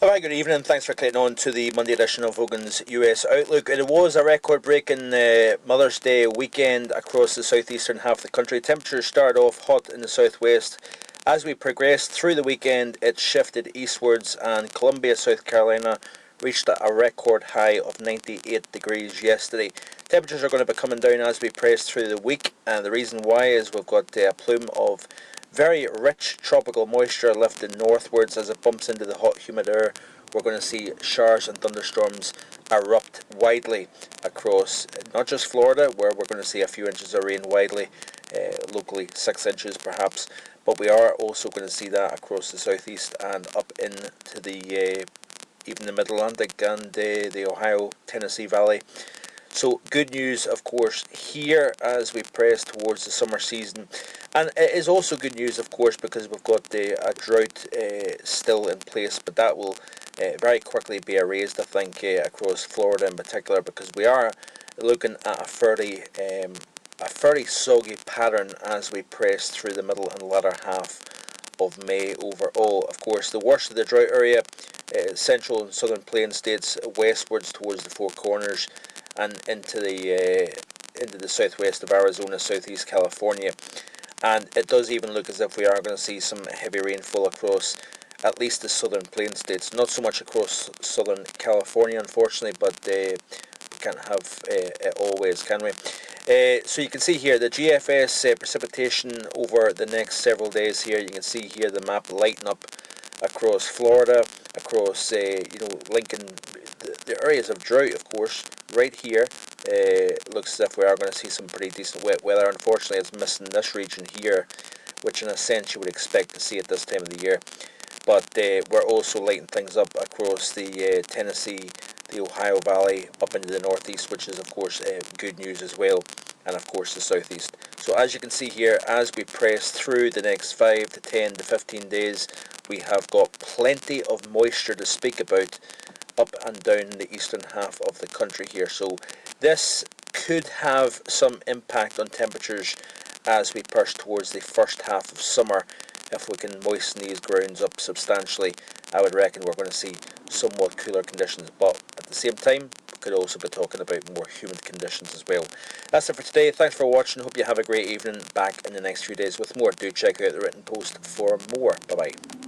Hi, good evening. Thanks for clicking on to the Monday edition of Hogan's US Outlook. It was a record-breaking Mother's Day weekend across the southeastern half of the country. Temperatures started off hot in the southwest. As we progressed through the weekend, it shifted eastwards, and Columbia, South Carolina, reached a record high of 98 degrees yesterday. Temperatures are going to be coming down as we press through the week, and the reason why is we've got a plume of very rich tropical moisture lifting northwards as it bumps into the hot humid air. We're going to see showers and thunderstorms erupt widely across not just Florida, where we're going to see a few inches of rain widely, locally 6 inches perhaps, but we are also going to see that across the southeast and up into the even the Mid-Atlantic and the Ohio, Tennessee Valley. So good news, of course, here as we press towards the summer season. And it is also good news, of course, because we've got a drought still in place, but that will very quickly be erased, I think, across Florida in particular, because we are looking at a fairly soggy pattern as we press through the middle and latter half of May overall. Of course, the worst of the drought area, central and southern plain states, westwards towards the Four Corners, and into the southwest of Arizona, southeast California. And it does even look as if we are going to see some heavy rainfall across at least the southern plain states. Not so much across southern California, unfortunately, but we can't have it always, can we? So you can see here the GFS precipitation over the next several days here. You can see here the map lighten up across Florida, across Lincoln, the areas of drought, of course, right here. Looks as if we are going to see some pretty decent wet weather. Unfortunately, it's missing this region here, which in a sense you would expect to see at this time of the year. But we're also lighting things up across the Tennessee, the Ohio Valley, up into the northeast, which is of course good news as well, and of course the southeast. So as you can see here, as we press through the next 5 to 10 to 15 days, we have got plenty of moisture to speak about up and down the eastern half of the country here. So this could have some impact on temperatures as we push towards the first half of summer. If we can moisten these grounds up substantially, I would reckon we're going to see somewhat cooler conditions, but at the same time we could also be talking about more humid conditions as well. That's it for today. Thanks for watching. Hope you have a great evening. Back in the next few days with more. Do check out the written post for more. Bye bye.